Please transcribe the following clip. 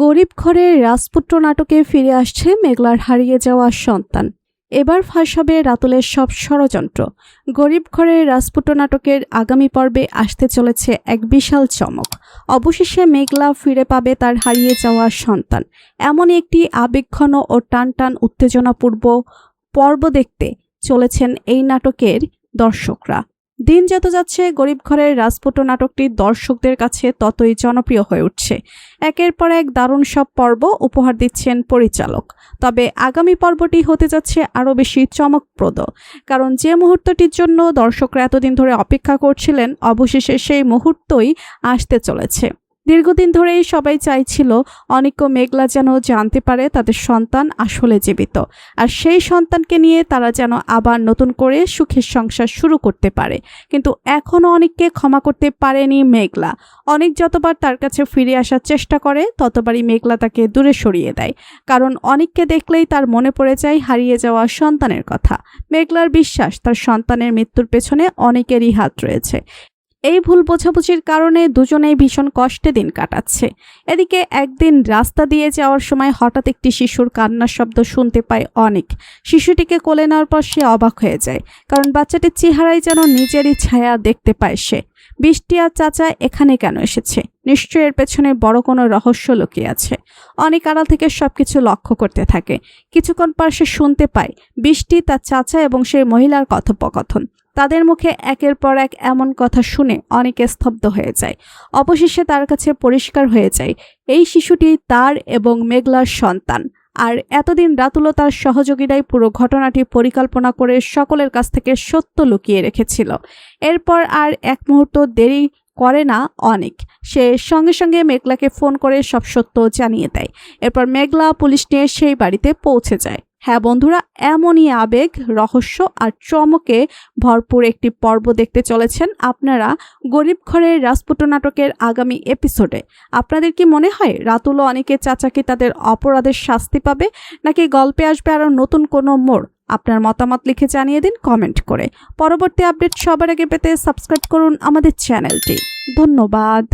গরিব ঘরের রাজপুত্র নাটকে ফিরে আসছে মেঘলার হারিয়ে যাওয়া সন্তান। এবার ফাঁস হবে রাতুলের সব ষড়যন্ত্র। গরিব ঘরের রাজপুত্র নাটকের আগামী পর্বে আসতে চলেছে এক বিশাল চমক। অবশেষে মেঘলা ফিরে পাবে তার হারিয়ে যাওয়া সন্তান। এমনই একটি আবেগঘন ও টানটান উত্তেজনাপূর্ব পর্ব দেখতে চলেছেন এই নাটকের দর্শকরা। দিন যত যাচ্ছে গরিব ঘরের রাজপুত্র নাটকটি দর্শকদের কাছে ততই জনপ্রিয় হয়ে উঠছে। একের পর এক দারুণ সব পর্ব উপহার দিচ্ছেন পরিচালক। তবে আগামী পর্বটি হতে যাচ্ছে আরও বেশি চমকপ্রদ, কারণ যে মুহূর্তটির জন্য দর্শকরা এতদিন ধরে অপেক্ষা করছিলেন অবশেষে সেই মুহূর্তই আসতে চলেছে। দীর্ঘদিন ধরেই সবাই চাইছিল অনিক ও মেঘলা যেন জানতে পারে তাদের সন্তান আসলে জীবিত, আর সেই সন্তানকে নিয়ে তারা যেন আবার নতুন করে সুখের সংসার শুরু করতে পারে। কিন্তু এখনও অনিককে ক্ষমা করতে পারেনি মেঘলা। অনিক যতবার তার কাছে ফিরে আসার চেষ্টা করে ততবারই মেঘলা তাকে দূরে সরিয়ে দেয়, কারণ অনিককে দেখলেই তার মনে পড়ে যায় হারিয়ে যাওয়া সন্তানের কথা। মেঘলার বিশ্বাস তার সন্তানের মৃত্যুর পেছনে অনেকেরই হাত রয়েছে। এই ভুল বোঝাবুঝির কারণে দুজনেই ভীষণ কষ্টে দিন কাটাচ্ছে। এদিকে একদিন রাস্তা দিয়ে যাওয়ার সময় হঠাৎ একটি শিশুর কান্নার শব্দ শুনতে পায় অনিক। শিশুটিকে কোলে নেওয়ার পর সে অবাক হয়ে যায়, কারণ বাচ্চাটির চেহারায় যেন নিজেরই ছায়া দেখতে পায় সে। বৃষ্টি আর চাচা এখানে কেন এসেছে? নিশ্চয়ই এর পেছনে বড় কোনো রহস্য লুকিয়ে আছে। অনেক আড়াল থেকে সবকিছু লক্ষ্য করতে থাকে। কিছুক্ষণ পর সে শুনতে পায় বৃষ্টি, তার চাচা এবং সেই মহিলার কথোপকথন। তাদের মুখে একের পর এক এমন কথা শুনে অনেক স্তব্ধ হয়ে যায়। অবশেষে তার কাছে পরিষ্কার হয়ে যায় এই শিশুটি তার এবং মেঘলার সন্তান। আর এতদিন রাতুল ও তার সহযোগীরাই পুরো ঘটনাটি পরিকল্পনা করে সকলের কাছ থেকে সত্য লুকিয়ে রেখেছিল। এরপর আর এক মুহূর্ত দেরি করে না অনেক। সে সঙ্গে সঙ্গে মেঘলাকে ফোন করে সব সত্য জানিয়ে দেয়। এরপর মেঘলা পুলিশ নিয়ে সেই বাড়িতে পৌঁছে যায়। হ্যাঁ বন্ধুরা, এমনই আবেগ, রহস্য আর চমকে ভরপুর একটি পর্ব দেখতে চলেছেন আপনারা গরিব ঘরের রাজপুত্র নাটকের আগামী এপিসোডে। আপনাদের কি মনে হয় রাতুল ও অনেকের চাচা কি তাদের অপরাধের শাস্তি পাবে, নাকি গল্পে আসবে আরও নতুন কোনো মোড়? আপনার মতামত লিখে জানিয়ে দিন কমেন্ট করে। পরবর্তী আপডেট সবার আগে পেতে সাবস্ক্রাইব করুন আমাদের চ্যানেলটি। ধন্যবাদ।